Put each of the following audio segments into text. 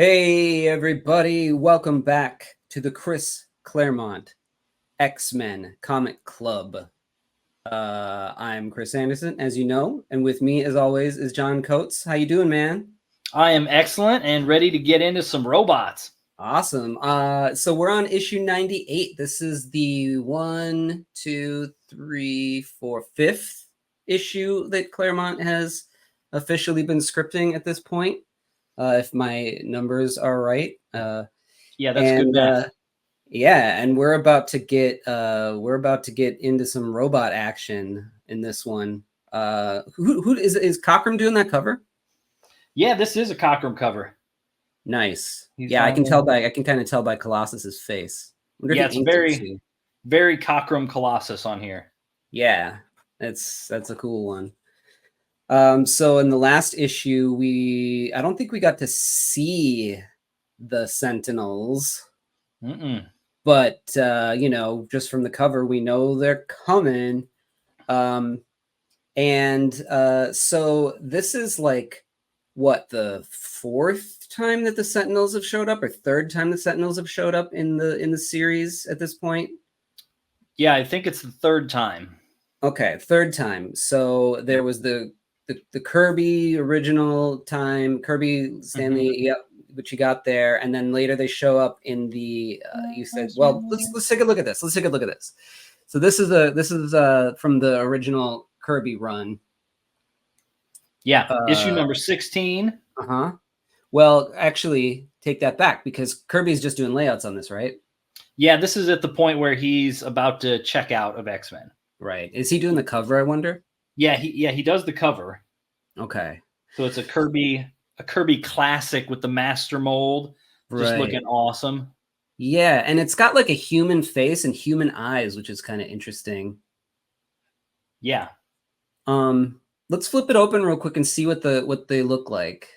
Hey everybody, welcome back to the Claremont X-Men Comic Club. I'm Chris Anderson, as you know, and with me, as always, is John Coates. How you doing, man? I am excellent and ready to get into some robots. Awesome. So we're on issue 98. This is the 5th issue that Claremont has officially been scripting at this point. If my numbers are right. Yeah, that's good math. Yeah, and we're about to get into some robot action in this one. Who is Cockrum doing that cover? Yeah, this is a Cockrum cover. Nice. Yeah, I can kind of tell by Colossus's face. Yeah, it's very Cockrum Colossus on here. Yeah, that's a cool one. So in the last issue, I don't think we got to see the Sentinels. But just from the cover, we know they're coming. So this is like what, the fourth time that the Sentinels have showed up, or third time the Sentinels have showed up in the series at this point? Yeah, I think it's the third time. Okay, third time. So there was the Kirby original time, Kirby Stanley, yep, which you got there, and then later they show up in the you said, well, let's take a look at this. So this is from the original Kirby run. Yeah, issue number 16. Well, actually, take that back, because Kirby's just doing layouts on this, right? Yeah, this is at the point where he's about to check out of X-Men. Right. Is he doing the cover, I wonder? Yeah, he does the cover. Okay. So it's a Kirby classic with the master mold, just looking awesome. Yeah, and it's got like a human face and human eyes, which is kind of interesting. Yeah. Let's flip it open real quick and see what they look like.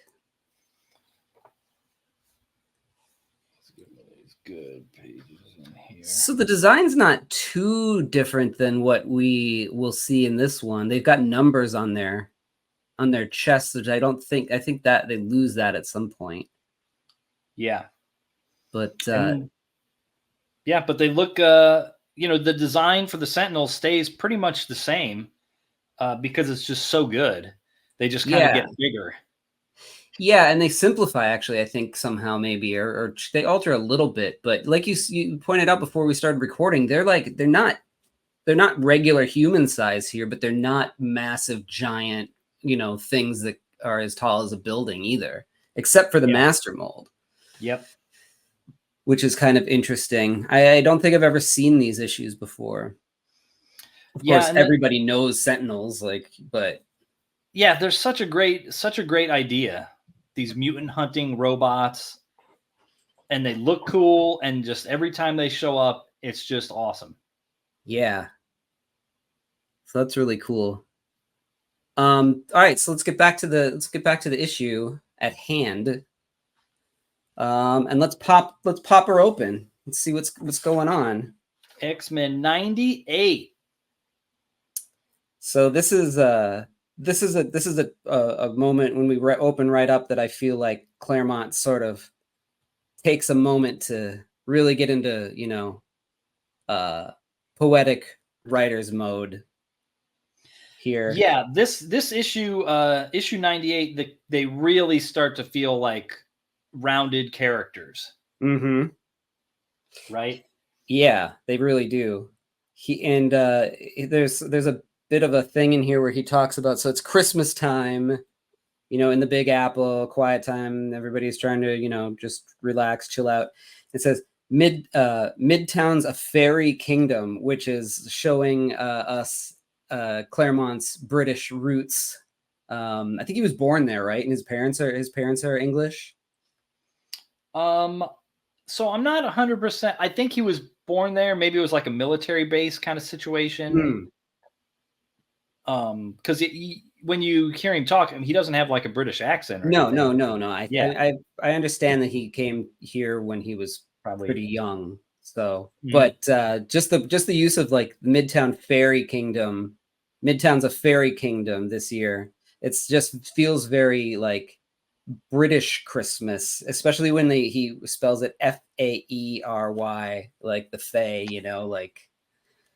Good pages in here. So the design's not too different than what we will see in this one. They've got numbers on their chests, which I think that they lose that at some point. Yeah. But yeah, but they look the design for the Sentinels stays pretty much the same because it's just so good. They just kind of get bigger. Yeah, and they simplify, actually, I think, somehow, maybe, or they alter a little bit. But like you pointed out before we started recording, they're not regular human size here, but they're not massive, giant, things that are as tall as a building either, except for the master mold. Yep. Which is kind of interesting. I don't think I've ever seen these issues before. Of course, everybody knows Sentinels, but yeah, there's such a great idea. These mutant hunting robots, and they look cool, and just every time they show up, it's just awesome. Yeah. So that's really cool. All right, so let's get back to the issue at hand. And let's pop her open. Let's see what's going on. X-Men 98. So this is a moment when we open right up that I feel like Claremont sort of takes a moment to really get into poetic writer's mode here. Yeah, this issue issue 98, they really start to feel like rounded characters. Right? Yeah, they really do. There's a bit of a thing in here where he talks about, so it's Christmas time, in the Big Apple, quiet time, everybody's trying to just relax, chill out. It says Midtown's a fairy kingdom, which is showing us Claremont's British roots. I think he was born there, right? And his parents are English. So I'm not 100%. I think he was born there. Maybe it was like a military base kind of situation. Because when you hear him talk, he doesn't have like a British accent. No. I understand that he came here when he was probably pretty young. So, but just the use of like Midtown Fairy Kingdom. Midtown's a fairy kingdom this year. It's just feels very like British Christmas, especially when he spells it Faery, like the Fae, you know, like.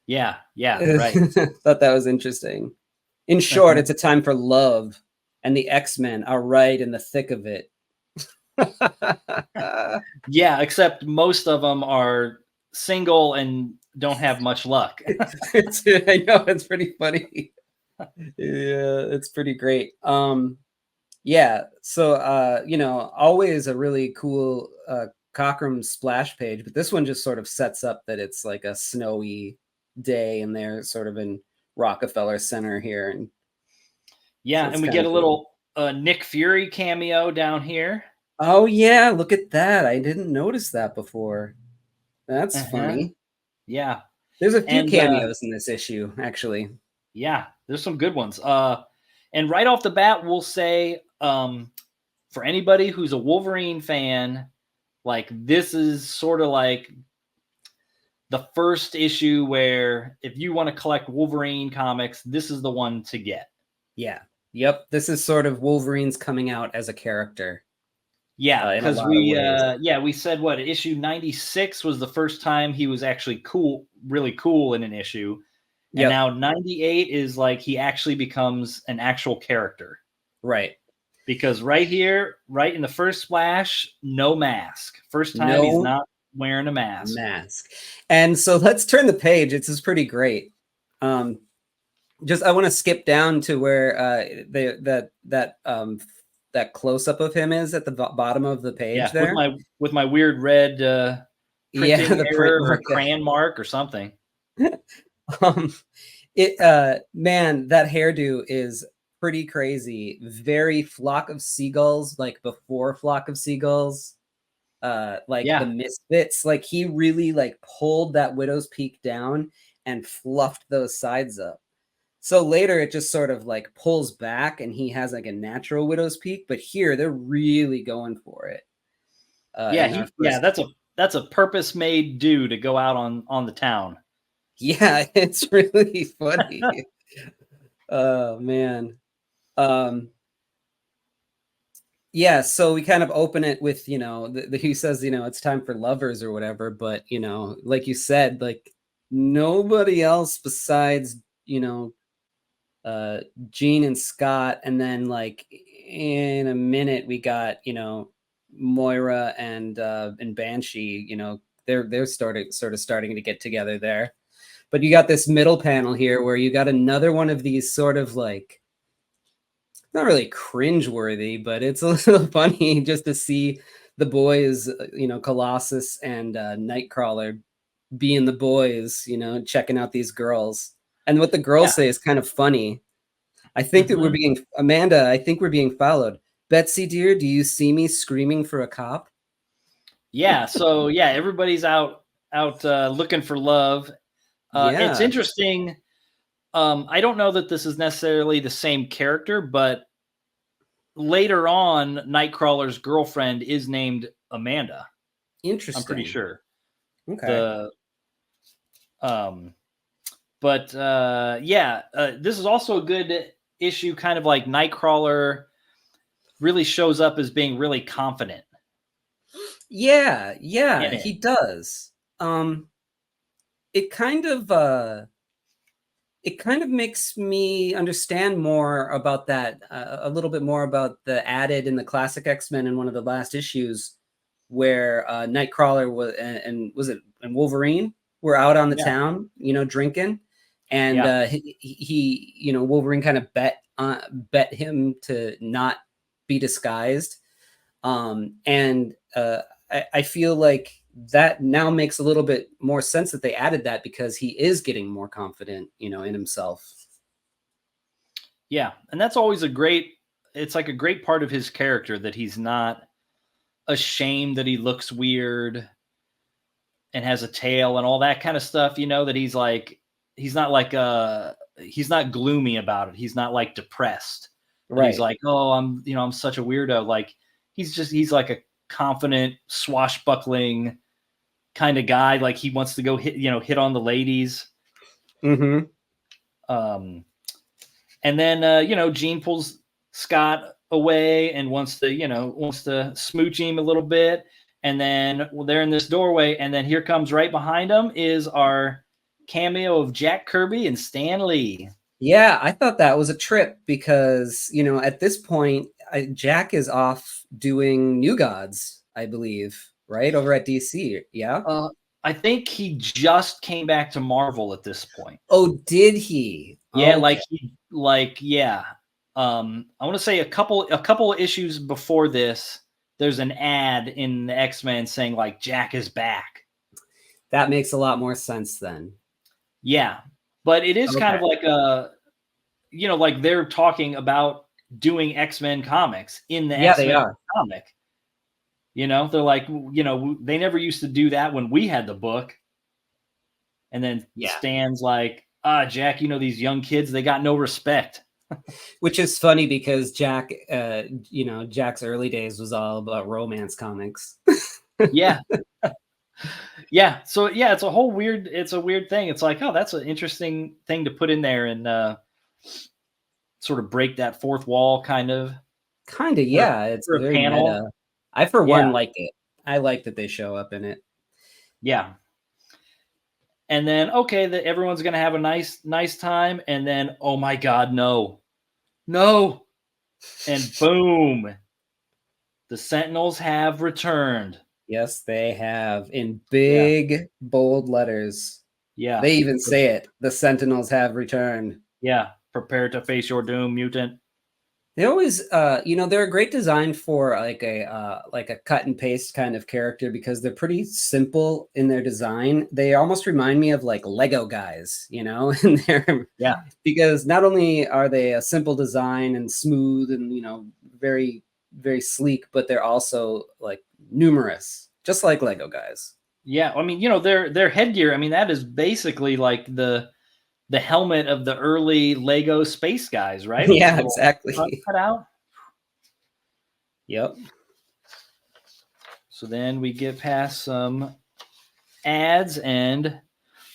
Yeah, right. Thought that was interesting. In short, it's a time for love, and the X-Men are right in the thick of it. Yeah, except most of them are single and don't have much luck. I know, it's pretty funny. Yeah, it's pretty great. Yeah, so you know, always a really cool Cockrum splash page, but this one just sort of sets up that it's like a snowy day and they're sort of in Rockefeller Center here. And yeah, so and we get a little Nick Fury cameo down here. Oh yeah, look at that. I didn't notice that before. That's funny. Yeah. There's a few cameos in this issue, actually. Yeah, there's some good ones. And right off the bat, we'll say for anybody who's a Wolverine fan, like this is sort of like the first issue where if you want to collect Wolverine comics, this is the one to get. Yeah. Yep. This is sort of Wolverine's coming out as a character. Yeah, because we said what issue 96 was the first time he was actually cool, really cool in an issue. And now 98 is like he actually becomes an actual character. Right. Because right here, right in the first splash, no mask. First time he's not wearing a mask. And so let's turn the page. This is pretty great. Just I want to skip down to where that close up of him is at the bottom of the page there. With my weird red printing error or crayon mark or something. Man, that hairdo is pretty crazy. Very Flock of Seagulls, like before Flock of Seagulls. The Misfits, like he really like pulled that Widow's Peak down and fluffed those sides up. So later it just sort of like pulls back and he has like a natural Widow's Peak, but here they're really going for it. That's a purpose-made do to go out on the town. Yeah, it's really funny. Oh man. Yeah, so we kind of open it with, you know, he says, you know, it's time for lovers or whatever, but, you know, like you said, like nobody else besides, you know, Jean and Scott, and then like in a minute we got, you know, Moira and Banshee, you know, they're sort of starting to get together there. But you got this middle panel here where you got another one of these sort of like, not really cringe-worthy, but it's a little funny just to see the boys, you know, Colossus and Nightcrawler being the boys, you know, checking out these girls. And what the girls say is kind of funny. I think that we're being, Amanda, I think we're being followed. Betsy, dear, do you see me screaming for a cop? Yeah, so yeah, everybody's out looking for love. It's interesting. I don't know that this is necessarily the same character, but later on, Nightcrawler's girlfriend is named Amanda. Interesting. I'm pretty sure. Okay. This is also a good issue, kind of like Nightcrawler really shows up as being really confident. Yeah, he does. It kind of makes me understand more about that, a little bit more about the added in the classic X-Men in one of the last issues where Nightcrawler and Wolverine were out on the town, you know, drinking, and he you know, Wolverine kind of bet him to not be disguised, and I feel like that now makes a little bit more sense that they added that because he is getting more confident, you know, in himself. Yeah, and that's always it's like a great part of his character that he's not ashamed that he looks weird and has a tail and all that kind of stuff, you know, that he's not gloomy about it. He's not like depressed. Right. He's like, oh, I'm such a weirdo. Like he's like a confident, swashbuckling kind of guy. Like he wants to go hit on the ladies. Mm-hmm. And then Jean pulls Scott away and wants to smooch him a little bit. And then they're in this doorway, and then here comes right behind them is our cameo of Jack Kirby and Stan Lee. Yeah, I thought that was a trip because, at this point, Jack is off doing New Gods, I believe, right? Over at DC. Yeah. I think he just came back to Marvel at this point. Oh, did he? Yeah, Okay. I want to say a couple of issues before this, there's an ad in the X-Men saying like Jack is back. That makes a lot more sense then. Yeah. But it is kind of like like they're talking about doing X-Men comics in the X-Men comic. They're like, they never used to do that when we had the book. And then Stan's like, Jack, these young kids, they got no respect. Which is funny because Jack, Jack's early days was all about romance comics. Yeah. Yeah. So it's a weird thing. It's like, oh, that's an interesting thing to put in there and sort of break that fourth wall kind of. Yeah. It's very panel. Meta. I, for one, like it. I like that they show up in it. Yeah. And then, everyone's going to have a nice time. And then, oh my God, no. And boom, the Sentinels have returned. Yes, they have, in big, bold letters. Yeah. They even say it. The Sentinels have returned. Yeah. Prepare to face your doom, mutant. They always, they're a great design for like a cut and paste kind of character because they're pretty simple in their design. They almost remind me of like Lego guys, and because not only are they a simple design and smooth and very, very sleek, but they're also like numerous, just like Lego guys. Yeah, I mean, their headgear. I mean, that is basically like the helmet of the early Lego space guys, right? Yeah, exactly. Cut out. Yep. So then we get past some ads, and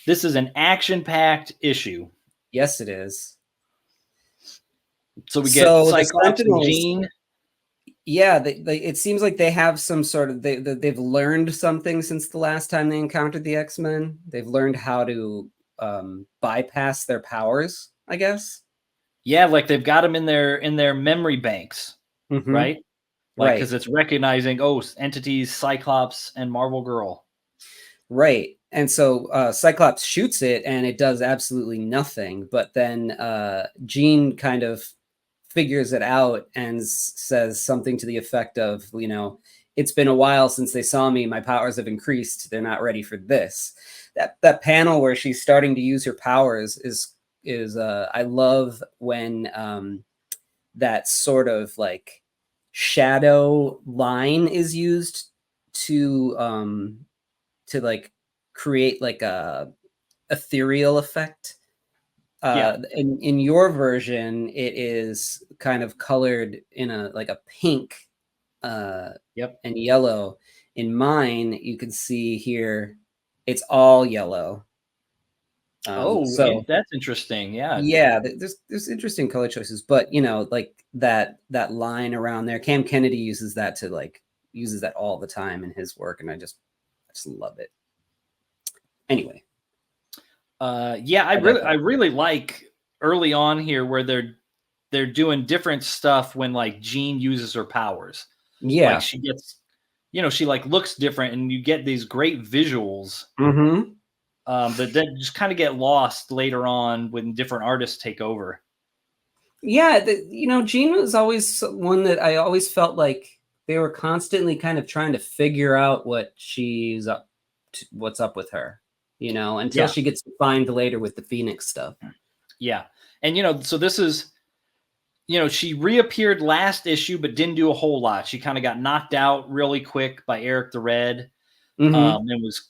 this is an action-packed issue. Yes, it is. So we get Cyclops and Jean. Yeah, it seems like they have some sort of they've learned something since the last time they encountered the X-Men. They've learned how to bypass their powers, I guess. Yeah, like they've got them in their memory banks, right? Like because it's recognizing entities, Cyclops and Marvel Girl. Right. And so Cyclops shoots it and it does absolutely nothing. But then Jean kind of figures it out and says something to the effect of, it's been a while since they saw me. My powers have increased. They're not ready for this. That panel where she's starting to use her powers is I love when that sort of like shadow line is used to like create like a ethereal effect. In your version, it is kind of colored in a pink and yellow. In mine, you can see here it's all yellow. So that's interesting. Yeah, there's interesting color choices, but like that line around there, Cam Kennedy uses that all the time in his work, and I just love it. Anyway, I really like early on here where they're doing different stuff when like Jean uses her powers. Yeah, like she gets, she like looks different, and you get these great visuals. That just kind of get lost later on when different artists take over. Yeah, Jean was always one that I always felt like they were constantly kind of trying to figure out what's up with her, until she gets defined later with the Phoenix stuff. Yeah. And, so this is, she reappeared last issue, but didn't do a whole lot. She kind of got knocked out really quick by Eric the Red. And was,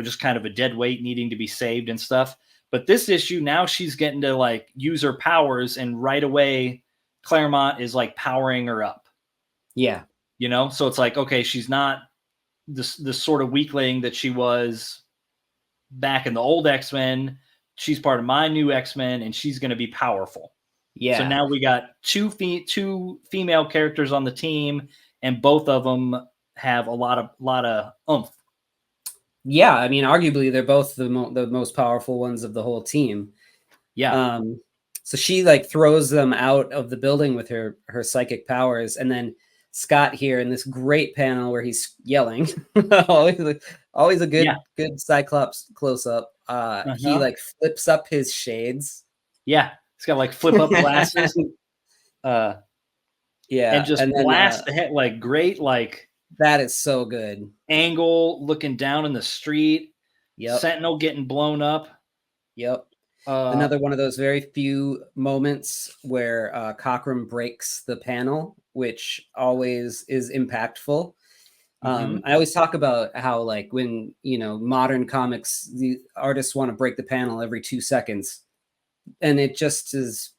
just kind of a dead weight needing to be saved and stuff. But this issue, now she's getting to like use her powers, and right away Claremont is like powering her up. Yeah. So it's like, okay, she's not this sort of weakling that she was back in the old X-Men. She's part of my new X-Men, and she's going to be powerful. Yeah. So now we got two female characters on the team, and both of them have a lot of oomph. Yeah, I mean, arguably they're both the most powerful ones of the whole team. Yeah. So she like throws them out of the building with her psychic powers, and then Scott here in this great panel where he's yelling, always a good Cyclops close up. He like flips up his shades. Yeah, he's got like flip up glasses. Yeah, and just blast the head, like great, like that is so good. Angle looking down in the street. Yep. Sentinel getting blown up. Yep. Another one of those very few moments where Cockrum breaks the panel, which always is impactful. I always talk about how, like, when, you know, modern comics, the artists want to break the panel every 2 seconds, and it just is,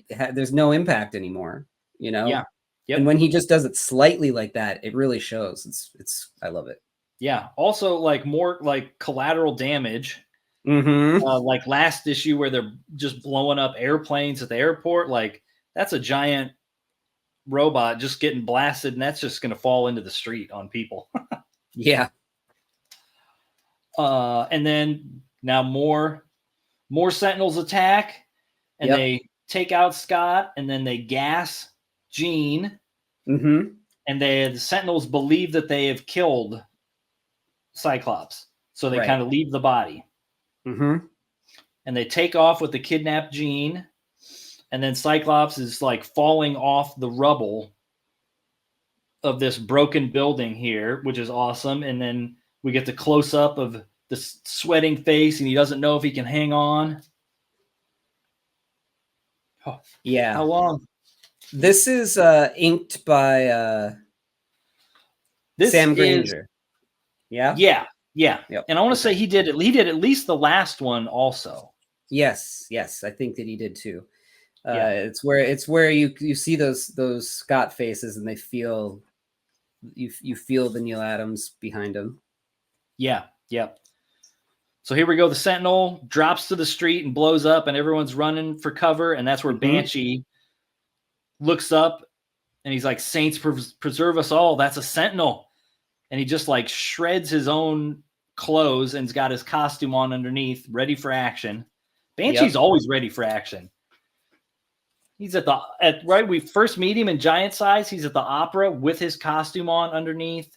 there's no impact anymore, you know? Yeah. Yep. And when he just does it slightly like that, it really shows. It's I love it. Yeah. Also, like, more like collateral damage. Like last issue where they're just blowing up airplanes at the airport. Like, that's a giant robot just getting blasted, and that's just going to fall into the street on people. Yeah. And then now more Sentinels attack, and they take out Scott, and then they gas Jean. And the Sentinels believe that they have killed Cyclops, so they kind of leave the body. And they take off with the kidnapped Jean, and then Cyclops is like falling off the rubble of this broken building here, which is awesome. And then we get the close up of the sweating face, and he doesn't know if he can hang on. Oh, yeah. How long? This is inked by Sam Granger. Yeah. Yep. And I want to say he did at least the last one also. Yes, I think that he did too. It's where you see those Scott faces, and they feel you feel the Neil Adams behind them. Yeah. So here we go. The Sentinel drops to the street and blows up, and everyone's running for cover. And that's where Banshee looks up, and he's like, "Saints preserve us all." That's a Sentinel. And he just like shreds his own clothes and's got his costume on underneath, ready for action. Banshee's always ready for action. He's right. We first meet him in giant size. He's at the opera with his costume on underneath.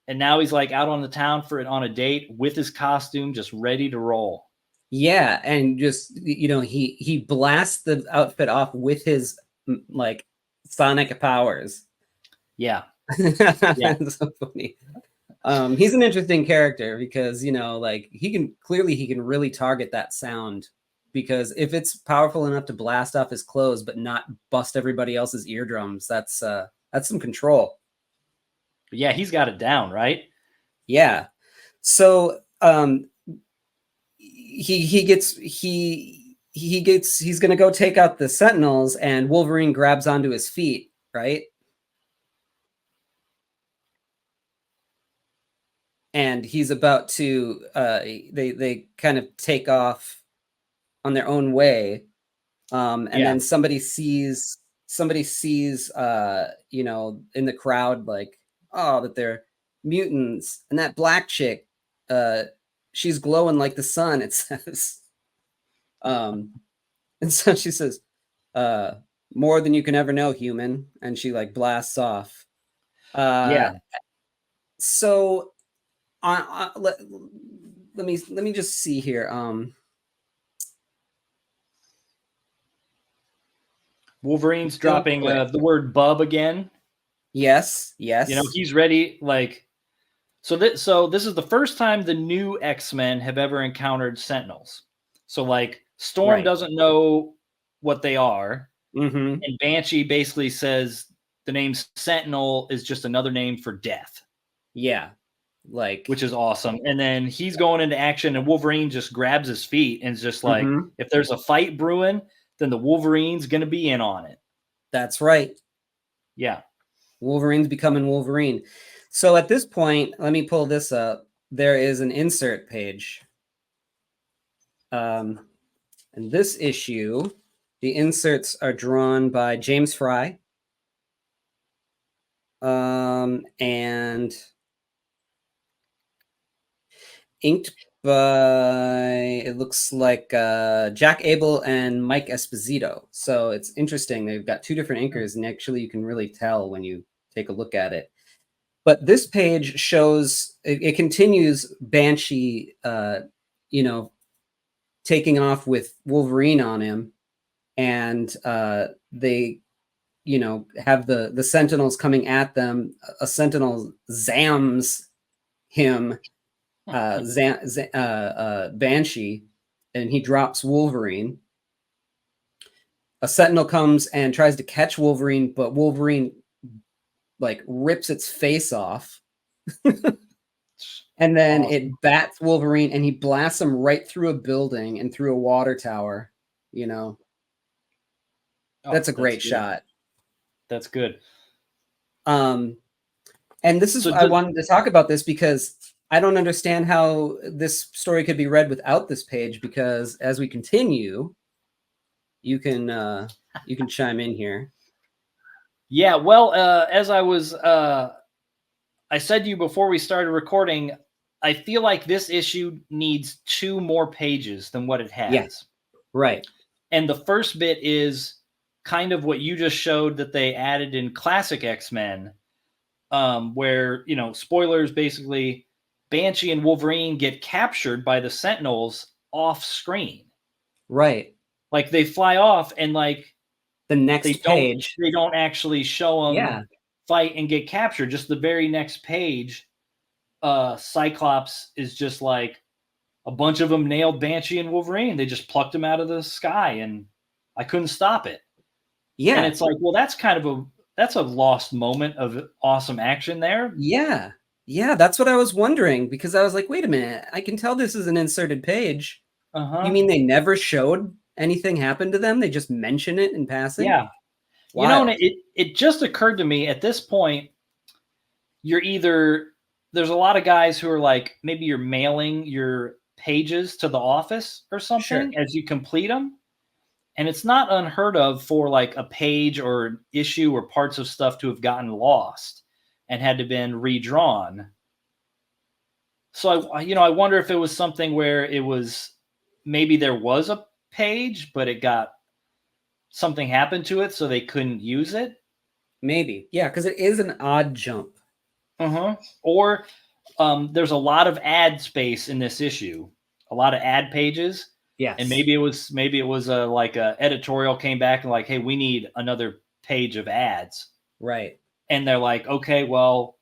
And now he's like out on the town on a date with his costume, just ready to roll. Yeah. And just, you know, he blasts the outfit off with his like sonic powers. Yeah. That's so funny. He's an interesting character because, you know, like he can really target that sound, because if it's powerful enough to blast off his clothes but not bust everybody else's eardrums, that's some control. Yeah, he's got it down, right? Yeah. So he's gonna go take out the Sentinels, and Wolverine grabs onto his feet, right? And he's about to they kind of take off on their own way, and then somebody sees you know, in the crowd, like, oh, that they're mutants, and that black chick, she's glowing like the sun, it says. And so she says, more than you can ever know, human, and she like blasts off. So let me just see here. Wolverine's dropping the word bub again. Yes. You know, he's ready. Like, so this is the first time the new X-Men have ever encountered Sentinels. So like Storm doesn't know what they are. And Banshee basically says the name Sentinel is just another name for death. Yeah. Like, which is awesome. And then he's going into action, and Wolverine just grabs his feet and is just like, if there's a fight brewing, then the Wolverine's going to be in on it. That's right. Yeah. Wolverine's becoming Wolverine. So at this point, let me pull this up. There is an insert page. And this issue The inserts are drawn by James Fry. And inked by, it looks like Jack Abel and Mike Esposito. So it's interesting. They've got two different inkers, and actually you can really tell when you take a look at it. But this page shows, it continues Banshee, taking off with Wolverine on him. And they, have the Sentinels coming at them. A Sentinel zams him, Banshee, and he drops Wolverine. A Sentinel comes and tries to catch Wolverine, but Wolverine rips its face off. And then it bats Wolverine, and he blasts him right through a building and through a water tower. That's a great shot. That's good. And this is, I wanted to talk about this because I don't understand how this story could be read without this page, because as we continue, you can chime in here. Yeah, well, as I said to you before we started recording, I feel like this issue needs 2 more pages than what it has. Yeah, right. And the first bit is kind of what you just showed that they added in classic X-Men, where, spoilers, basically, Banshee and Wolverine get captured by the Sentinels off screen. Right. Like they fly off, and the next page, they don't actually show them fight and get captured. Just the very next page, Cyclops is just like, a bunch of them nailed Banshee and Wolverine. They just plucked them out of the sky, and I couldn't stop it. Yeah. And it's like, well, that's a lost moment of awesome action there. Yeah. Yeah, that's what I was wondering, because I was like, wait a minute, I can tell this is an inserted page. You mean they never showed anything happen to them? They just mention it in passing? Yeah. Wild. It just occurred to me at this point, there's a lot of guys who are like, maybe you're mailing your pages to the office or something as you complete them. And it's not unheard of for a page or an issue or parts of stuff to have gotten lost and had to been redrawn. So I wonder if it was something where it was, maybe there was a page, but something happened to it, so they couldn't use it. Maybe. Yeah, because it is an odd jump. Or there's a lot of ad space in this issue, a lot of ad pages. Yes. And maybe it was a editorial came back and hey, we need another page of ads. Right. And they're like, okay, well,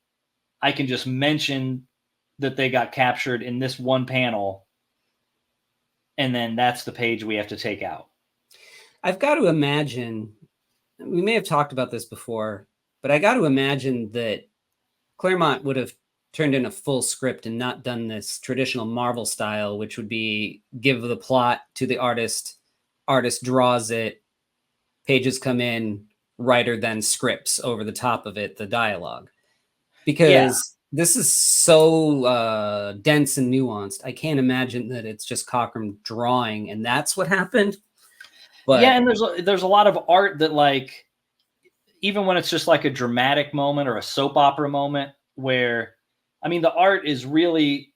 I can just mention that they got captured in this one panel, and then that's the page we have to take out. I've got to imagine, we may have talked about this before, but I got to imagine that Claremont would have turned in a full script and not done this traditional Marvel style, which would be give the plot to the artist draws it, pages come in, writer then scripts over the top of it the dialogue, because this is so dense and nuanced. I can't imagine that it's just Cockrum drawing and that's what happened. But and there's a lot of art that even when it's just a dramatic moment or a soap opera moment where, the art is really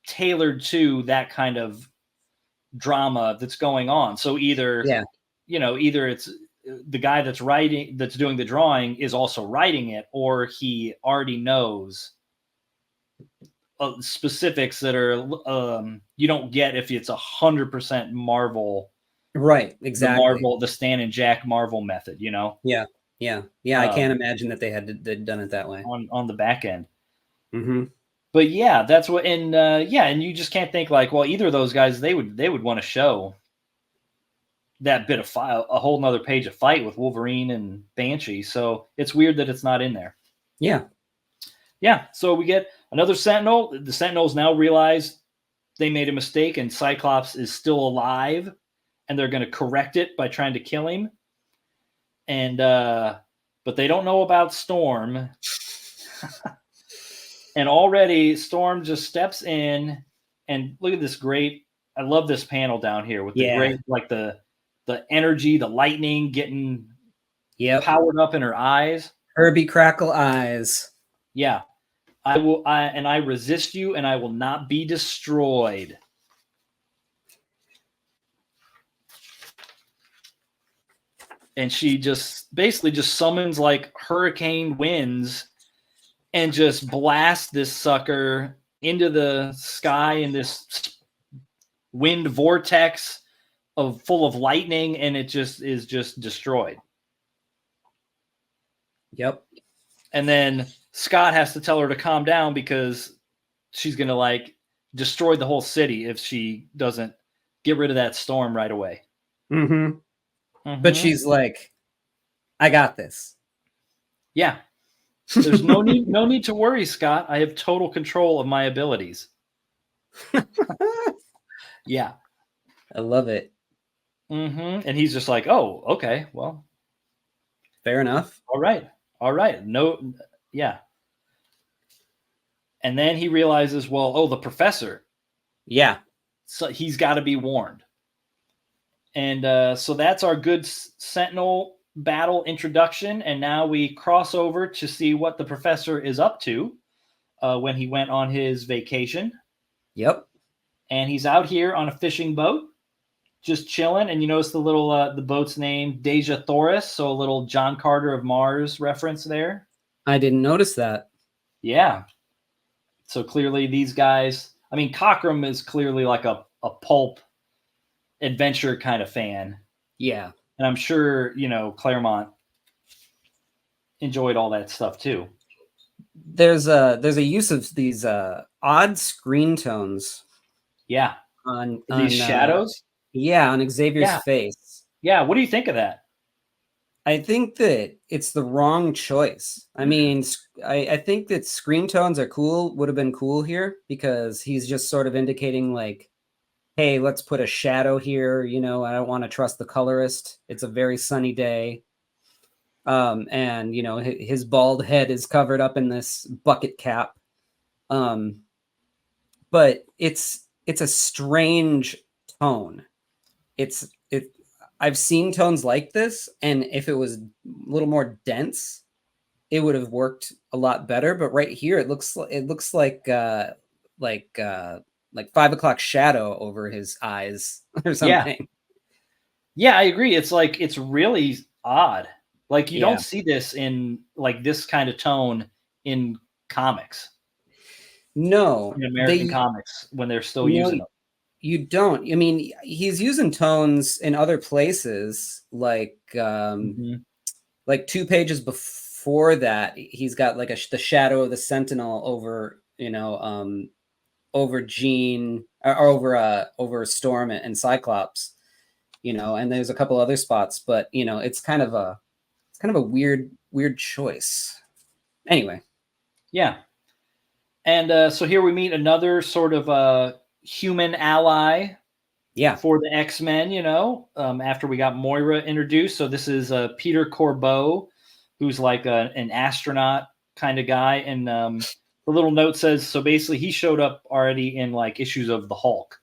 tailored to that kind of drama that's going on. So either it's the guy that's doing the drawing is also writing it, or he already knows specifics that are you don't get if it's 100% Marvel. Right, exactly. The Stan and Jack Marvel method, Yeah. I can't imagine that they'd done it that way on the back end. But that's what, and you just can't think well, either of those guys, they would want to show that bit of a whole nother page of fight with Wolverine and Banshee. So it's weird that it's not in there. Yeah. So we get another Sentinel. The Sentinels now realize they made a mistake and Cyclops is still alive, and they're going to correct it by trying to kill him. And, but they don't know about Storm. And already Storm just steps in, and look at this I love this panel down here with the great, the energy, the lightning getting Yep. powered up in her eyes. Herbie Crackle eyes. Yeah. I resist you, and I will not be destroyed. And she just basically just summons like hurricane winds and just blasts this sucker into the sky in this wind vortex full of lightning, and it just is just destroyed. Yep. And then Scott has to tell her to calm down because she's going to like destroy the whole city if she doesn't get rid of that storm right away. Mm-hmm. But she's like, I got this. Yeah. There's no need to worry, Scott. I have total control of my abilities. Yeah. I love it. And he's just like, oh, okay, well. Fair enough. All right. No, yeah. And then he realizes, well, oh, the professor. Yeah. So he's got to be warned. And so that's our good Sentinel battle introduction. And now we cross over to see what the professor is up to when he went on his vacation. Yep. And he's out here on a fishing boat, just chilling. And you notice the little the boat's name, Deja Thoris. So a little John Carter of Mars reference there. I didn't notice that. Yeah. So clearly these guys, I mean, Cockrum is clearly like a pulp adventure kind of fan. Yeah. And I'm sure, Claremont enjoyed all that stuff too. There's a use of these odd screen tones. Yeah. On these shadows? Yeah, on Xavier's face. Yeah, what do you think of that? I think that it's the wrong choice. I mean, I think that screen tones are cool, would have been cool here, because he's just sort of indicating like, hey, let's put a shadow here. I don't want to trust the colorist. It's a very sunny day. And, his bald head is covered up in this bucket cap. But it's a strange tone. I've seen tones like this, and if it was a little more dense, it would have worked a lot better. But right here, it looks like 5 o'clock shadow over his eyes or something. Yeah, I agree. It's like, it's really odd. Like you don't see this in like this kind of tone in comics. No, in American comics when they're still using them. You don't. I mean, he's using tones in other places, like 2 pages before that, he's got like the shadow of the Sentinel over, over Jean or over Storm and Cyclops, and there's a couple other spots, but it's kind of a weird choice. Anyway, yeah. And so here we meet another sort of human ally for the X-Men, after we got Moira introduced. So this is Peter Corbeau, who's like an astronaut kind of guy. And the little note says, so basically he showed up already in like issues of the Hulk.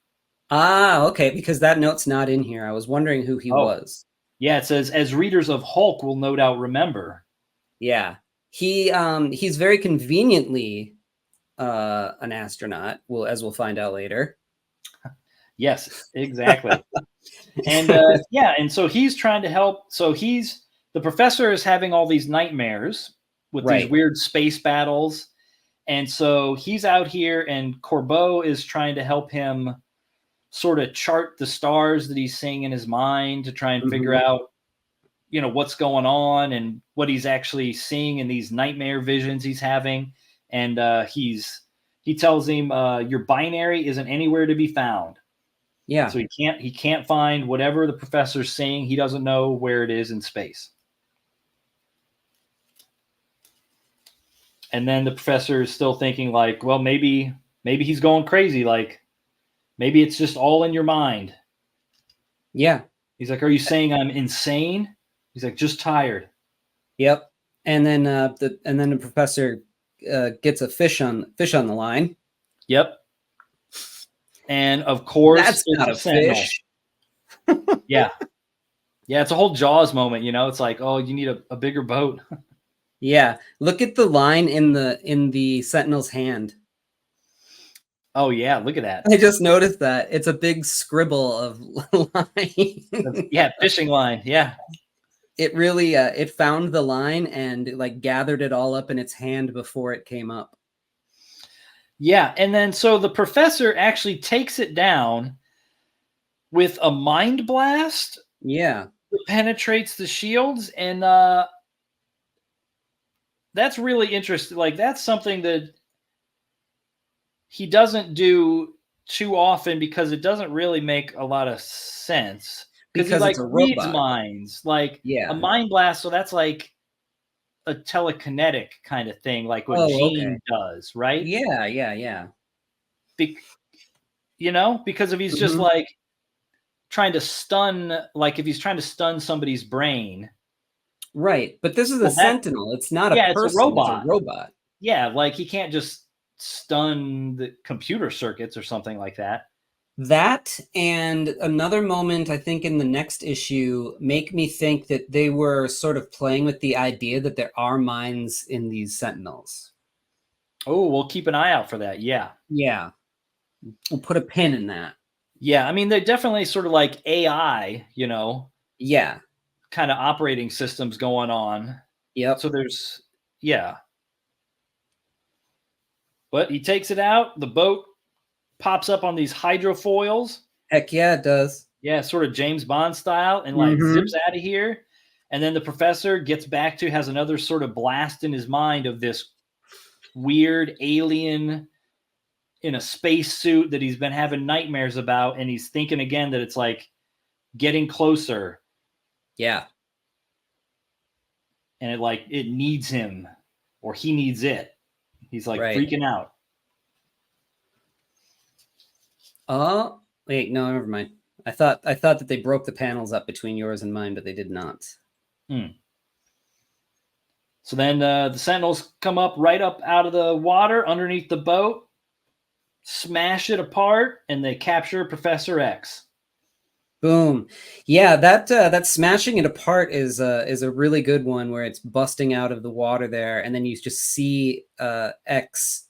Ah, okay, because that note's not in here. I was wondering who he was. Yeah, it says, as readers of Hulk will no doubt remember. Yeah, he's very conveniently an astronaut, as we'll find out later. Yes, exactly. And and so he's trying to help. So the professor is having all these nightmares with these weird space battles. And so he's out here, and Corbeau is trying to help him sort of chart the stars that he's seeing in his mind to try and figure out, what's going on and what he's actually seeing in these nightmare visions he's having. And he tells him, your binary isn't anywhere to be found. Yeah. So he can't find whatever the professor's saying. He doesn't know where it is in space. And then the professor is still thinking like, well, maybe he's going crazy. Like maybe it's just all in your mind. Yeah. He's like, are you saying I'm insane? He's like, just tired. Yep. And then the professor gets a fish on the line. Yep. And of course, that's not a fish. Yeah. Yeah, it's a whole Jaws moment, you know. It's like, oh, you need a bigger boat. Yeah, look at the line in the Sentinel's hand. Oh yeah, look at that. I just noticed that it's a big scribble of line. Yeah, fishing line. Yeah. It really it found the line and like gathered it all up in its hand before it came up. Yeah, and then so the professor actually takes it down with a mind blast Yeah, that penetrates the shields, and that's really interesting. Like that's something that he doesn't do too often because it doesn't really make a lot of sense. Because he because like it's a reads robot. minds, like a Yeah. mind blast. So that's like a telekinetic kind of thing, like what Oh, okay. Gene does, right? Yeah, yeah, yeah. Be- you know, because if he's just Mhm. like trying to stun, like if he's trying to stun somebody's brain, Right, but this is a well, that Sentinel. It's not a yeah, it's a person. It's a robot. robot. Yeah, like he can't just stun the computer circuits or something like that. That and another moment, I think, in the next issue, make me think that they were sort of playing with the idea that there are minds in these Sentinels. Oh, we'll keep an eye out for that. Yeah. Yeah, we'll put a pin in that. Yeah. I mean, they're definitely sort of like AI, you know, Yeah. kind of operating systems going on. Yep. So there's, yeah. But he takes it out. The boat pops up on these hydrofoils. Heck yeah, it does. Yeah, sort of James Bond style, and like Mm-hmm. zips out of here. And then the professor gets back to, has another sort of blast in his mind of this weird alien in a space suit that he's been having nightmares about. And he's thinking again that it's like getting closer, Yeah. and it needs him, or he needs it. He's like Right. freaking out. Oh, wait, no, never mind. I thought that they broke the panels up between yours and mine, but they did not. So then the Sentinels come up right up out of the water underneath the boat, smash it apart, and they capture Professor X. Boom. Yeah, that smashing it apart is a really good one where it's busting out of the water there, and then you just see X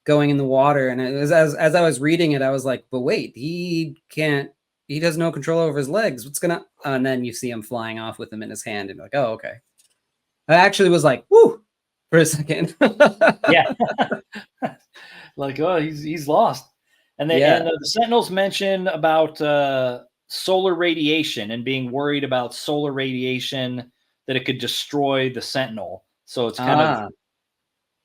going in the water. And it was, as I was reading it, I was like, but wait, he has no control over his legs. What's gonna and then you see him flying off with them in his hand, and you're like, oh, okay. I actually was like, whoo, for a second. Yeah. Like, oh, he's lost. And Yeah. the Sentinels mention about solar radiation and being worried about solar radiation, that it could destroy the Sentinel. So it's kind of, Ah,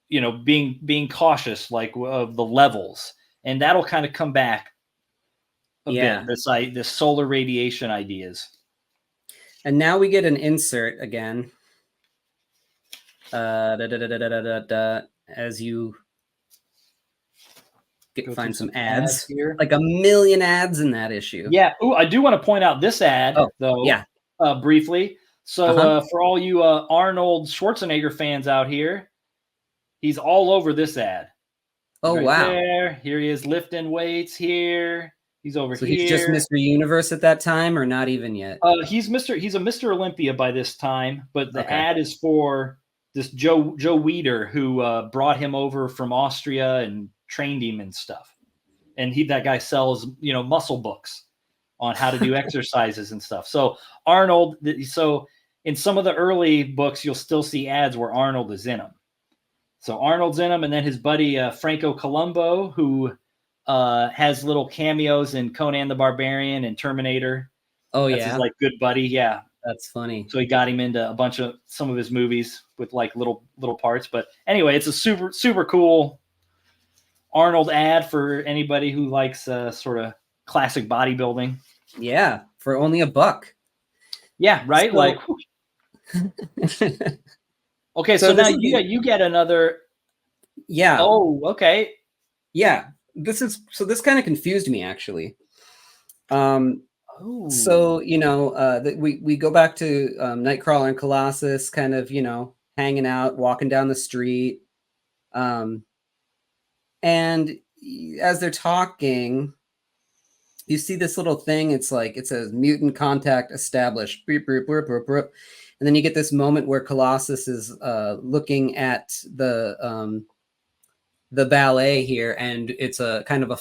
you know, being cautious, like of the levels, and that'll kind of come back a yeah. bit. This solar radiation ideas. And now we get an insert again. As you find some ads here. like a million ads in that issue. Yeah. Oh, I do want to point out this ad though. Yeah. Briefly. So for all you Arnold Schwarzenegger fans out here, he's all over this ad. Oh, Right wow. there. Here he is lifting weights here. He's over So here. he's just Mr. Universe at that time, or not even yet? He's a Mr. Olympia by this time, but the Okay. ad is for this Joe Weider, who brought him over from Austria and trained him and stuff. And that guy sells, you know, muscle books on how to do exercises and stuff. So Arnold, so in some of the early books, you'll still see ads where Arnold is in them. So Arnold's in them, and then his buddy Franco Columbo, who has little cameos in Conan the Barbarian and Terminator. Oh, That's yeah. his like good buddy. Yeah. That's funny. So he got him into some of his movies with like little parts. But anyway, it's a super cool Arnold ad for anybody who likes sort of classic bodybuilding. Yeah, for only $1. Yeah, right. So, like, okay, so now you get another. Yeah. Oh, okay. Yeah. This kind of confused me actually. Oh. So you know, we go back to Nightcrawler and Colossus, kind of, you know, hanging out, walking down the street, and as they're talking, you see this little thing. It's like it says mutant contact established. Beep, beep, beep, beep, beep. And then you get this moment where Colossus is looking at the ballet here, and it's a kind of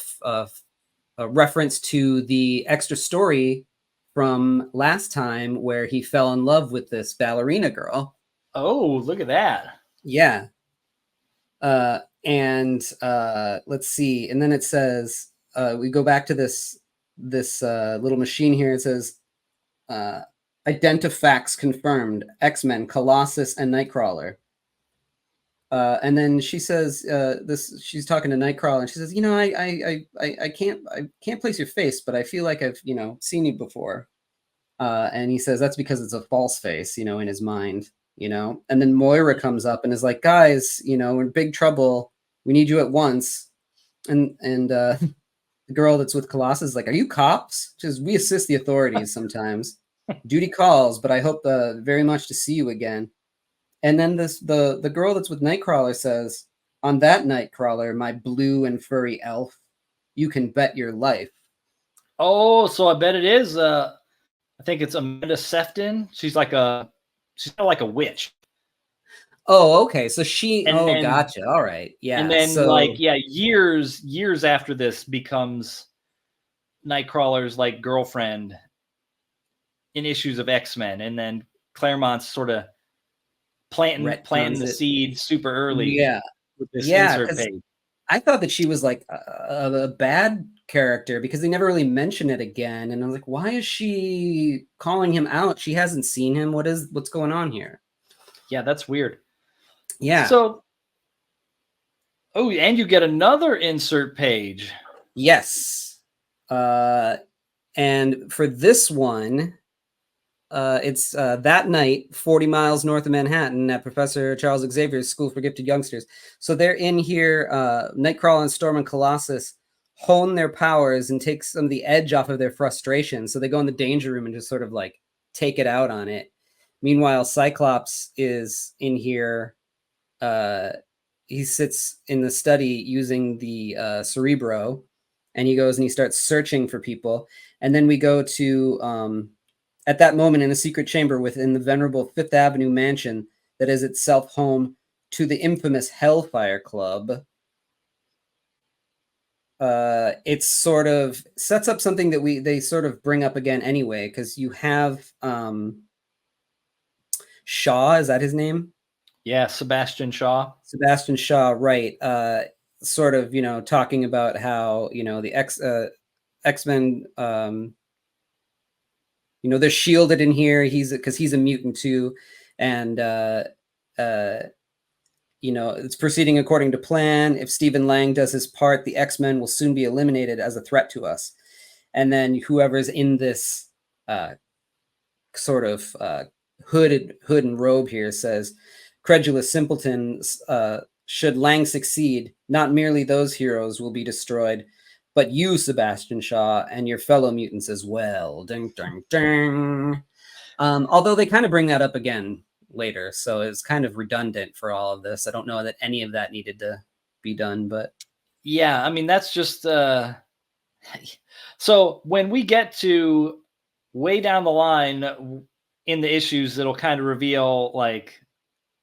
a reference to the extra story from last time where he fell in love with this ballerina girl. Oh, look at that. Yeah. Let's see. And then it says, we go back to this little machine here. It says, identifacts confirmed, X-Men, Colossus, and Nightcrawler. And then she says, she's talking to Nightcrawler, and she says, I can't place your face, but I feel like I've, seen you before. And he says, that's because it's a false face, in his mind, and then Moira comes up and is like, guys, we're in big trouble. We need you at once. And the girl that's with Colossus is like, are you cops? She says, we assist the authorities sometimes. Duty calls, but I hope very much to see you again. And then the girl that's with Nightcrawler says, on that Nightcrawler, my blue and furry elf, you can bet your life. Oh, so I bet it is. I think it's Amanda Sefton. She's kind of like a witch. Oh, okay. So gotcha. All right. Yeah. And then years after this becomes Nightcrawler's like girlfriend in issues of X-Men. And then Claremont's sort of planting the seed super early. Yeah. With this insert page. I thought that she was like a bad character because they never really mention it again. And I was like, why is she calling him out? She hasn't seen him. What's going on here? Yeah, that's weird. Yeah. So, and you get another insert page. Yes. And for this one, it's that night, 40 miles north of Manhattan at Professor Charles Xavier's School for Gifted Youngsters. So they're in here, Nightcrawler and Storm and Colossus hone their powers and take some of the edge off of their frustration. So they go in the danger room and just sort of like take it out on it. Meanwhile, Cyclops is in here. He sits in the study using the Cerebro, and he goes and he starts searching for people. And then we go to... at that moment, in a secret chamber within the venerable Fifth Avenue mansion that is itself home to the infamous Hellfire Club, it sort of sets up something that they sort of bring up again anyway, because you have Shaw, is that his name? Yeah, Sebastian Shaw. Sebastian Shaw, right. Sort of, talking about how, the X-Men... they're shielded in here. Because he's a mutant too, and it's proceeding according to plan. If Stephen Lang does his part, the X-Men will soon be eliminated as a threat to us. And then whoever's in this sort of hood and robe here says, "Credulous simpletons, should Lang succeed, not merely those heroes will be destroyed, but you, Sebastian Shaw, and your fellow mutants as well." Ding, ding, ding. Although they kind of bring that up again later, so it's kind of redundant for all of this. I don't know that any of that needed to be done, but yeah, I mean, that's just so when we get to way down the line in the issues, it'll kind of reveal like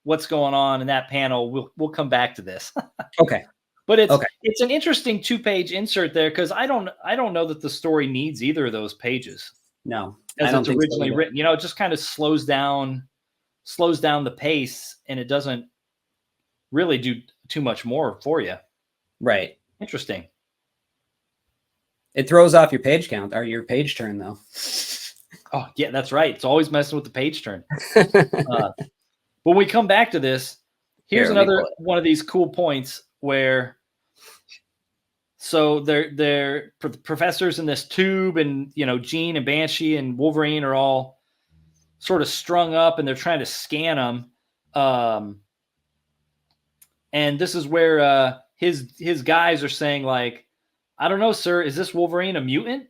what's going on in that panel. We'll come back to this. Okay. But it's an interesting 2-page insert there, because I don't know that the story needs either of those pages. No, as it's originally written. It just kind of slows down the pace, and it doesn't really do too much more for you. Right. Interesting. It throws off your page count or your page turn, though. Oh yeah, that's right. It's always messing with the page turn. When we come back to this, here's another one of these cool points where, so they're professors in this tube, and Jean and Banshee and Wolverine are all sort of strung up, and they're trying to scan them. And this is where his guys are saying, like, I don't know, sir, is this Wolverine a mutant?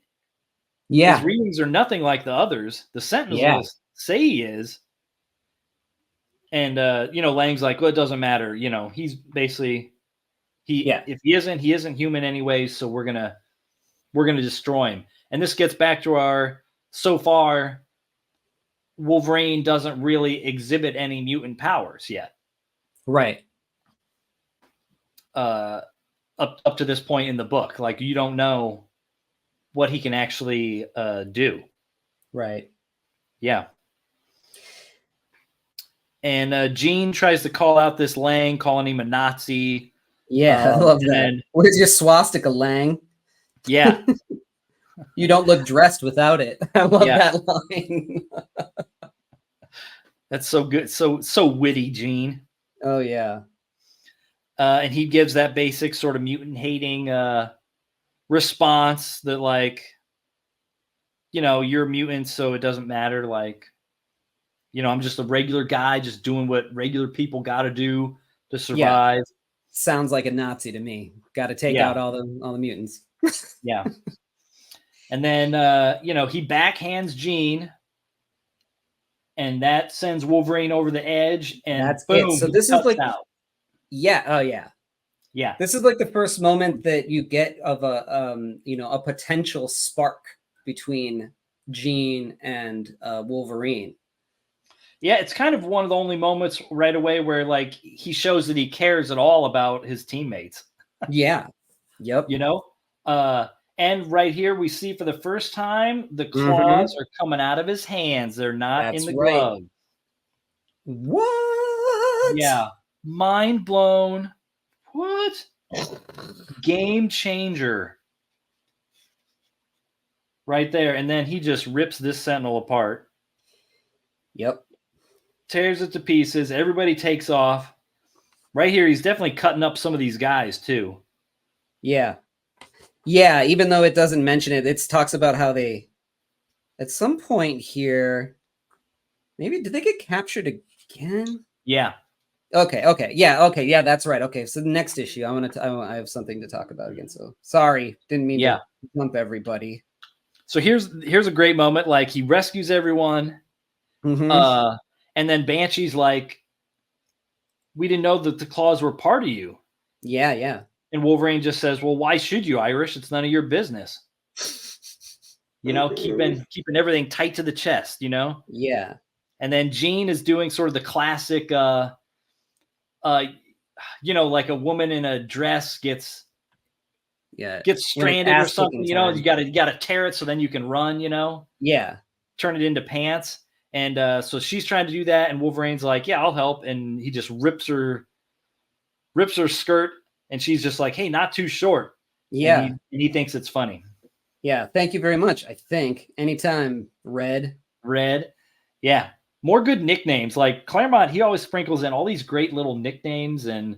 Yeah, his readings are nothing like the others. The Sentinels say he is. And Lang's like, well, it doesn't matter. He's basically if he isn't human anyways, so we're gonna destroy him. And this gets back to our, so far, Wolverine doesn't really exhibit any mutant powers yet. Right. Up to this point in the book. Like, you don't know what he can actually do. Right. Yeah. And Jean tries to call out this Lang, calling him a Nazi. Yeah, I love that. Then, where's your swastika, Lang? Yeah. You don't look dressed without it. I love that line. That's so good. So witty, Jean. Oh, yeah. And he gives that basic sort of mutant hating response that, like, you know, you're a mutant, so it doesn't matter. Like, you know, I'm just a regular guy just doing what regular people got to do to survive. Yeah. Sounds like a Nazi to me. Got to take out all the mutants. Yeah. And then, you know, he backhands Jean, and that sends Wolverine over the edge, and that's boom, it. So this is like, out. Yeah. Oh, yeah. Yeah. This is like the first moment that you get of a, you know, a potential spark between Jean and Wolverine. Yeah, it's kind of one of the only moments right away where, like, he shows that he cares at all about his teammates. Yeah. Yep. You know? And right here we see for the first time the claws are coming out of his hands. They're not in the glove. What? Yeah. Mind blown. What? Game changer. Right there. And then he just rips this Sentinel apart. Yep. Tears it to pieces. Everybody takes off. Right here, he's definitely cutting up some of these guys too. Yeah. Yeah, even though it doesn't mention it, it talks about how they, at some point here, maybe, did they get captured again? Yeah. Okay. Yeah, that's right. Okay, so the next issue, I have something to talk about again. So sorry, didn't mean to lump everybody. So here's a great moment. Like, he rescues everyone, and then Banshee's like, "We didn't know that the claws were part of you." Yeah, yeah. And Wolverine just says, "Well, why should you, Irish? It's none of your business." You know, keeping everything tight to the chest, you know? Yeah. And then Jean is doing sort of the classic, you know, like a woman in a dress gets stranded or something, you know, you gotta tear it so then you can run, you know? Yeah. Turn it into pants. And so she's trying to do that, and Wolverine's like, "Yeah, I'll help." And he just rips her skirt. And she's just like, "Hey, not too short." Yeah. And he thinks it's funny. Yeah. Thank you very much. I think anytime. Red. Yeah. More good nicknames. Like Claremont, he always sprinkles in all these great little nicknames and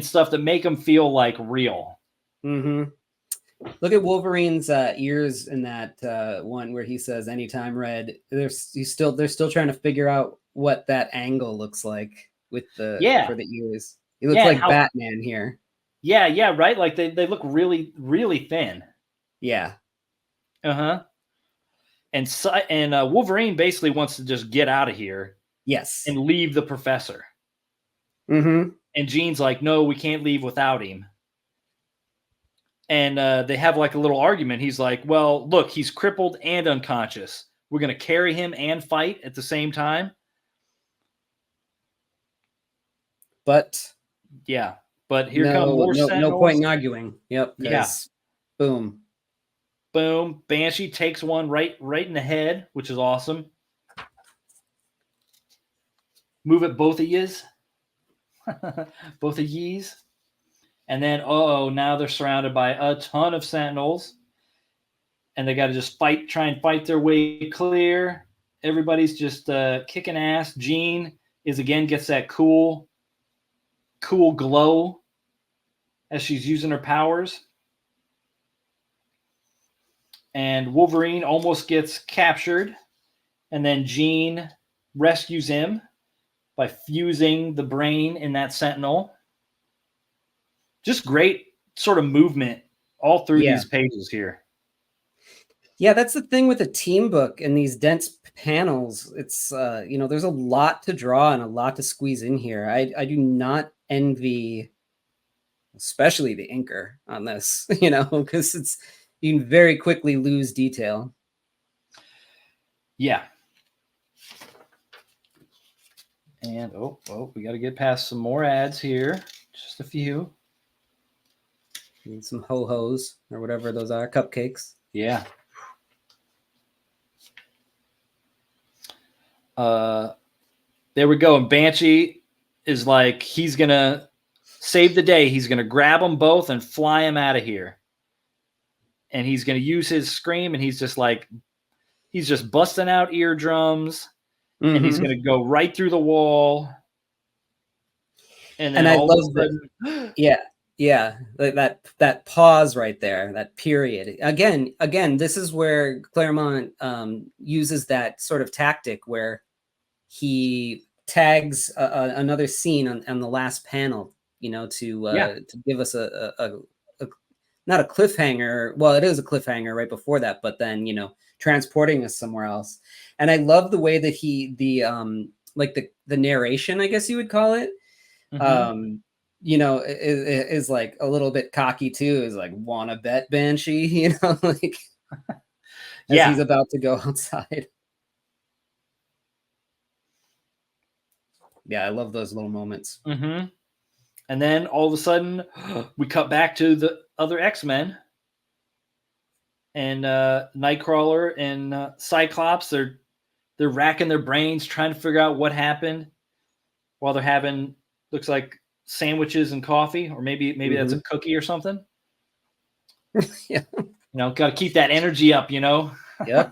stuff that make them feel like real. Look at Wolverine's ears in that one where he says anytime Red. They're still trying to figure out what that angle looks like with for the ears. He looks like Batman here. Yeah, right? Like they look really, really thin. Yeah. And Wolverine basically wants to just get out of here. Yes. And leave the professor. And Jean's like, "No, we can't leave without him." And they have like a little argument. He's like, "Well, look, he's crippled and unconscious. We're going to carry him and fight at the same time." But here come more Sentinels. No point in arguing. Yep. Yeah. Boom. Banshee takes one right in the head, which is awesome. Move it, both of yous. Both of yees. And then, now they're surrounded by a ton of Sentinels. And they got to just try and fight their way clear. Everybody's just kicking ass. Jean gets that cool glow as she's using her powers. And Wolverine almost gets captured. And then Jean rescues him by fusing the brain in that Sentinel. Just great sort of movement all through these pages here. Yeah, that's the thing with a team book and these dense panels. It's, there's a lot to draw and a lot to squeeze in here. I do not envy, especially the inker on this, because you can very quickly lose detail. Yeah. And oh, we got to get past some more ads here. Just a few. Need some ho-hos or whatever those are, cupcakes. Yeah. There we go. And Banshee is like, he's going to save the day. He's going to grab them both and fly them out of here. And he's going to use his scream, and he's just busting out eardrums, and he's going to go right through the wall. And then I all love of a sudden, yeah, like that pause right there, that period. Again, this is where Claremont uses that sort of tactic where he tags another scene on the last panel, to give us a not a cliffhanger. Well, it is a cliffhanger right before that, but then transporting us somewhere else. And I love the way that the narration, I guess you would call it, is like a little bit cocky too. Is like, wanna bet, Banshee? Like as he's about to go outside. Yeah, I love those little moments. Mm-hmm. And then all of a sudden, we cut back to the other X-Men. And Nightcrawler and Cyclops, they're racking their brains trying to figure out what happened while they're having, looks like, sandwiches and coffee, or maybe that's a cookie or something. Yeah. Got to keep that energy up, Yeah.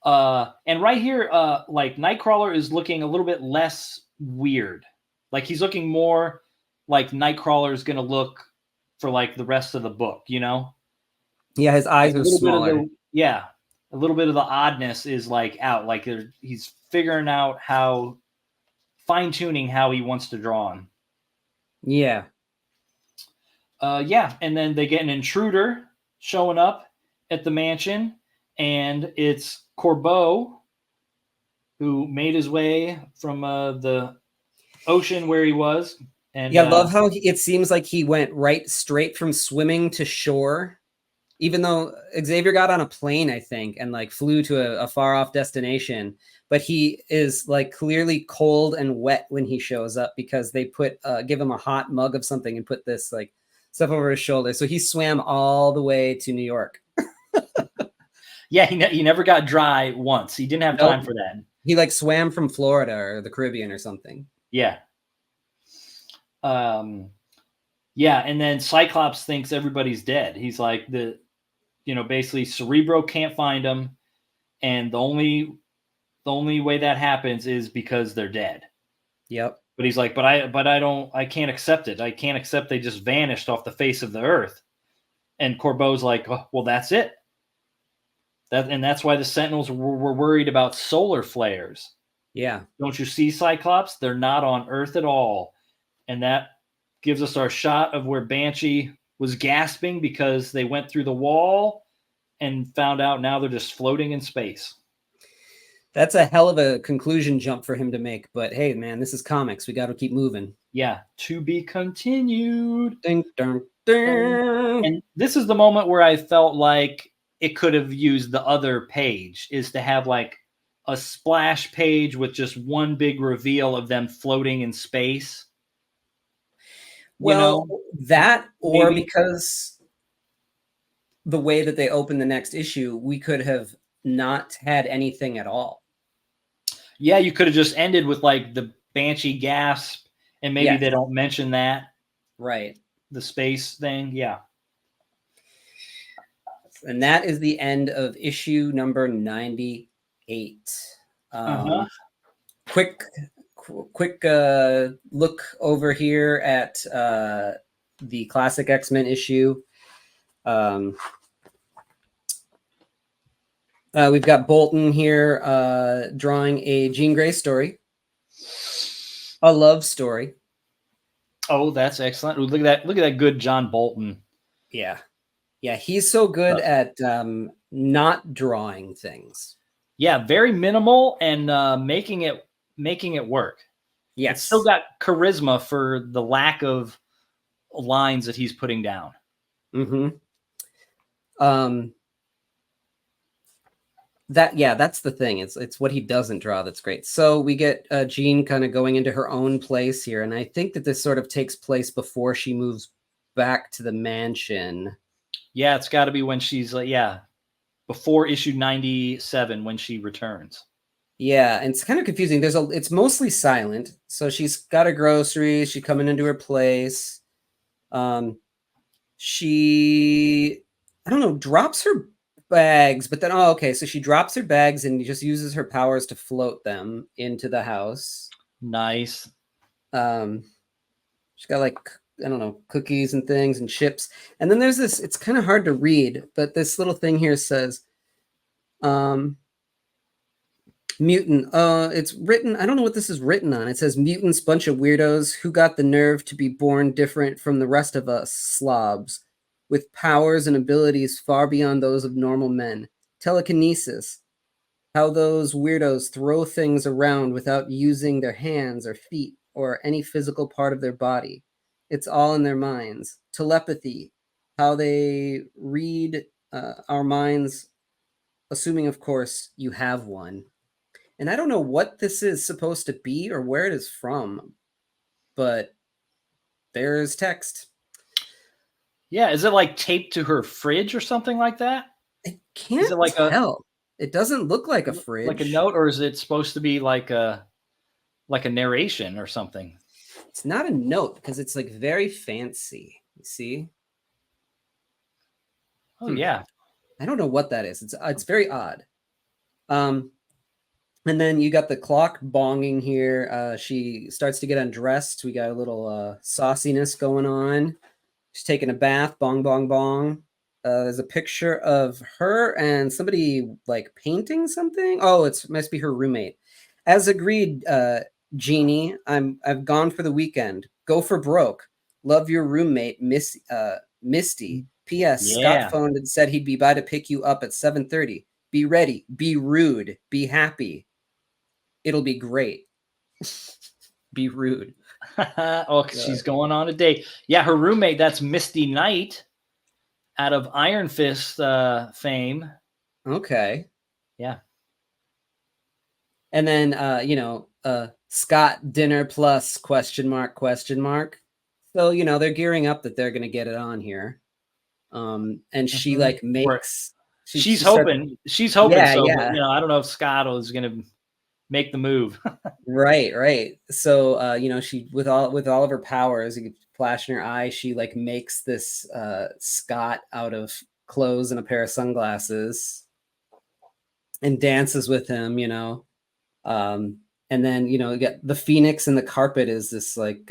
And right here, like Nightcrawler is looking a little bit less weird. Like he's looking more like Nightcrawler is going to look for like the rest of the book, Yeah, his eyes are smaller. A little bit of the oddness is like out. Like he's figuring out how, fine-tuning how he wants to draw him. Yeah. And then they get an intruder showing up at the mansion, and it's Corbeau, who made his way from the ocean where he was. And I love how it seems like he went straight from swimming to shore, even though Xavier got on a plane, I think, and like flew to a far off destination. But he is like clearly cold and wet when he shows up because they give him a hot mug of something and put this like stuff over his shoulder. So he swam all the way to New York. Yeah, he never got dry once. He didn't have time for that. He like swam from Florida or the Caribbean or something. Yeah. And then Cyclops thinks everybody's dead. He's like basically Cerebro can't find him, and the only way that happens is because they're dead. Yep. But he's like, I can't accept it. I can't accept they just vanished off the face of the earth. And Corbeau's like, oh, well, that's it. That's why the Sentinels were worried about solar flares. Yeah. Don't you see, Cyclops? They're not on Earth at all. And that gives us our shot of where Banshee was gasping because they went through the wall and found out now they're just floating in space. That's a hell of a conclusion jump for him to make. But hey, man, this is comics. We got to keep moving. Yeah. To be continued. Ding, ding, ding. And this is the moment where I felt like it could have used the other page, is to have like a splash page with just one big reveal of them floating in space. Well, that, or maybe because the way that they open the next issue, we could have not had anything at all. Yeah, you could have just ended with like the Banshee gasp, and maybe they don't mention that. Right. The space thing. Yeah. And that is the end of issue number 98. Quick look over here at the classic X-Men issue. We've got Bolton here drawing a Jean Grey story, a love story. Oh, that's excellent! Look at that good John Bolton. Yeah, he's so good at not drawing things. Yeah, very minimal and making it work. Yes. It's still got charisma for the lack of lines that he's putting down. Mm-hmm. That's the thing. It's what he doesn't draw that's great. So we get Jean kind of going into her own place here, and I think that this sort of takes place before she moves back to the mansion. Yeah, it's got to be when she's like, before issue 97 when she returns. Yeah, and it's kind of confusing. It's mostly silent. So she's got her groceries. She's coming into her place. She, I don't know, drops her bags, but then so she drops her bags and just uses her powers to float them into the house. Nice. She's got like, I don't know, cookies and things and chips. And then there's this, it's kind of hard to read, but this little thing here says mutant. It's written, I don't know what this is written on. It says mutants, bunch of weirdos who got the nerve to be born different from the rest of us slobs, with powers and abilities far beyond those of normal men. Telekinesis, how those weirdos throw things around without using their hands or feet or any physical part of their body. It's all in their minds. Telepathy, how they read our minds, assuming, of course, you have one. And I don't know what this is supposed to be or where it is from, but there's text. Yeah, is it like taped to her fridge or something like that? I can't tell. It doesn't look like a fridge. Like a note, or is it supposed to be like a narration or something? It's not a note because it's like very fancy. You see? Oh yeah. I don't know what that is. It's very odd. And then you got the clock bonging here. She starts to get undressed. We got a little sauciness going on. She's taking a bath. Bong, bong, bong. There's a picture of her and somebody like painting something. Oh, it must be her roommate. As agreed, Jeannie, I've gone for the weekend. Go for broke. Love your roommate, Misty. P.S. Scott phoned and said he'd be by to pick you up at 7:30. Be ready. Be rude. Be happy. It'll be great. Be rude. She's going on a date. Yeah, her roommate, that's Misty Knight out of Iron Fist fame. Okay. Yeah. And then, Scott dinner plus ? So, they're gearing up that they're going to get it on here. And she like makes... She's hoping. So, yeah. But, I don't know if Scott is going to make the move. Right. So, she with all of her powers, you flash in her eye, she like makes this Scott out of clothes and a pair of sunglasses and dances with him, and then, you get the Phoenix and the carpet is this like,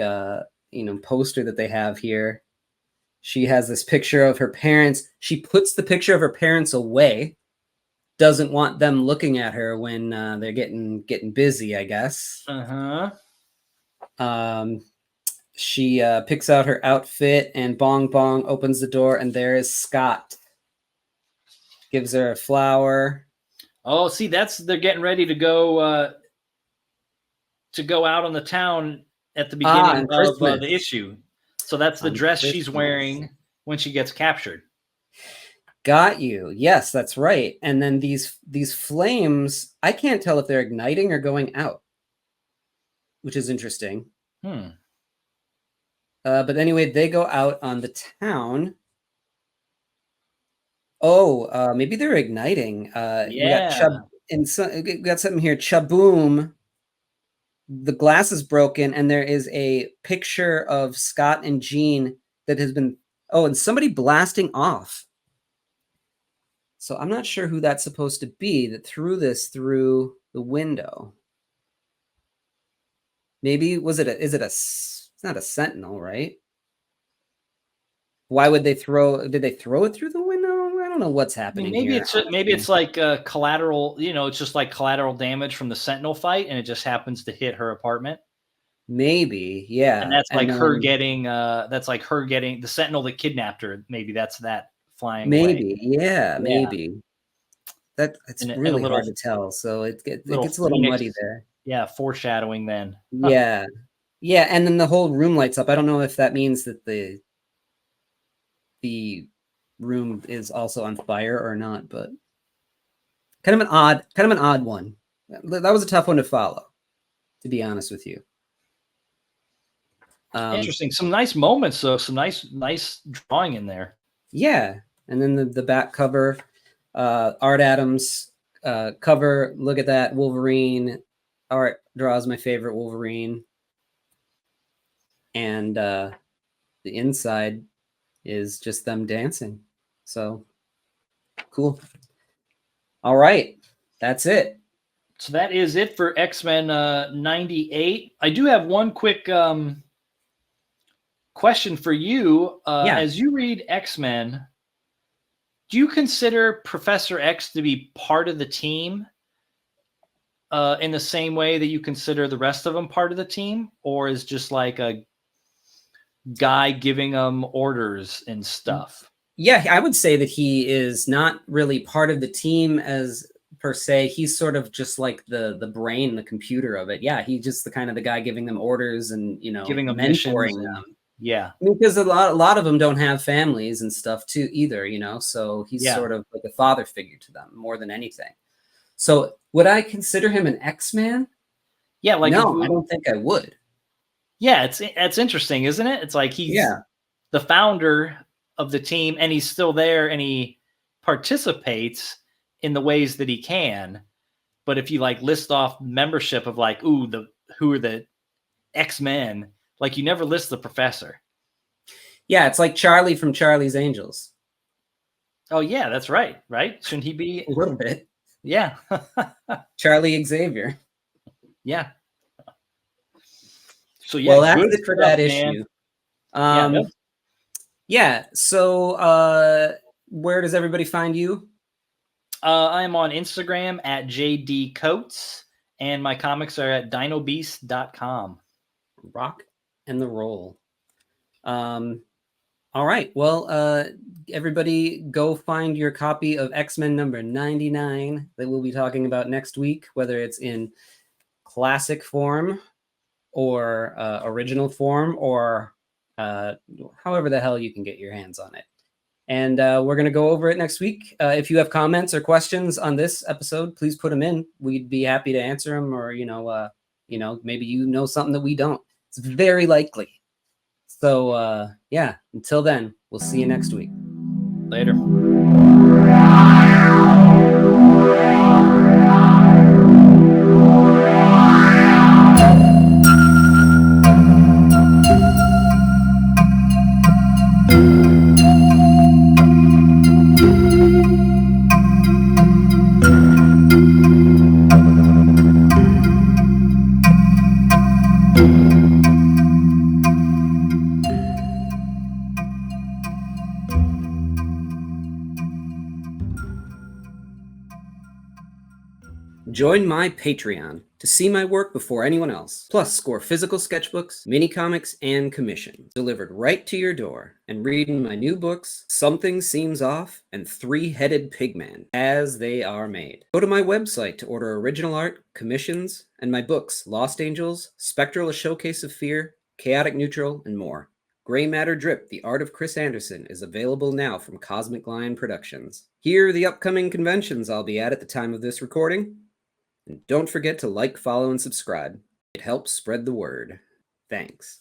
poster that they have here. She has this picture of her parents. She puts the picture of her parents away. Doesn't want them looking at her when they're getting busy, I guess. She picks out her outfit and bong bong opens the door and there is Scott. Gives her a flower. Oh, see, they're getting ready to go out on the town at the beginning of the issue. So that's the dress she's wearing when she gets captured. Got you. Yes, that's right. And then these flames, I can't tell if they're igniting or going out, which is interesting. But anyway, they go out on the town. Oh, maybe they're igniting. We got something here. Chaboom. The glass is broken, and there is a picture of Scott and Jean that has been... Oh, and somebody blasting off. So I'm not sure who that's supposed to be that threw this through the window. Maybe it's not a Sentinel, right? Why would did they throw it through the window? I don't know what's happening. Maybe it's like collateral, it's just like collateral damage from the Sentinel fight, and it just happens to hit her apartment. Maybe, yeah. And that's like her getting the Sentinel that kidnapped her. Maybe that's that flying maybe away. Yeah, maybe. It's really hard to tell, so it gets a little muddy there. Yeah, foreshadowing then. Yeah, and then the whole room lights up. I don't know if that means that the room is also on fire or not, but kind of an odd one. That was a tough one to follow, to be honest with you. Interesting. Some nice moments, though. Some nice drawing in there. Yeah, and then the back cover, Art Adams cover. Look at that, Wolverine. Art draws my favorite Wolverine, and the inside is just them dancing. So cool. All right, that's it. So that is it for X-Men 98. I do have one quick question for you. As you read X-Men, do you consider Professor X to be part of the team in the same way that you consider the rest of them part of the team? Or is just like a guy giving them orders and stuff? Yeah, I would say that he is not really part of the team as per se. He's sort of just like the brain, the computer of it. Yeah, he's just the kind of the guy giving them orders and, you know, Giving them mentoring missions them. Yeah, because a lot of them don't have families and stuff too either, you know. So he's sort of like a father figure to them more than anything. So would I consider him an X-Man? Yeah, like no, I don't think I would. Yeah, it's interesting, isn't it? It's like he's the founder of the team, and he's still there, and he participates in the ways that he can. But if you like list off membership of like, who are the X-Men, like you never list the Professor. Yeah, it's like Charlie from Charlie's Angels. Oh yeah, that's right. Right? Shouldn't he be a little bit? Yeah. Charlie Xavier. Yeah. So yeah, well, that's it for that issue. Yeah. So where does everybody find you? I'm on Instagram at JD Coates, and my comics are at dinobeast.com. Rock and the roll. All right. Well, everybody go find your copy of X-Men number 99 that we'll be talking about next week, whether it's in classic form or original form or however the hell you can get your hands on it. And we're going to go over it next week. If you have comments or questions on this episode, please put them in. We'd be happy to answer them, or, maybe you know something that we don't. It's very likely. So, yeah, until then, we'll see you next week. Later. Join my Patreon to see my work before anyone else, plus score physical sketchbooks, mini comics, and commissions delivered right to your door, and reading my new books, Something Seems Off and Three-Headed Pigman, as they are made. Go to my website to order original art, commissions, and my books, Lost Angels, Spectral: A Showcase of Fear, Chaotic Neutral, and more. Gray Matter Drip, The Art of Chris Anderson, is available now from Cosmic Lion Productions. Here are the upcoming conventions I'll be at the time of this recording. And don't forget to like, follow, and subscribe. It helps spread the word. Thanks.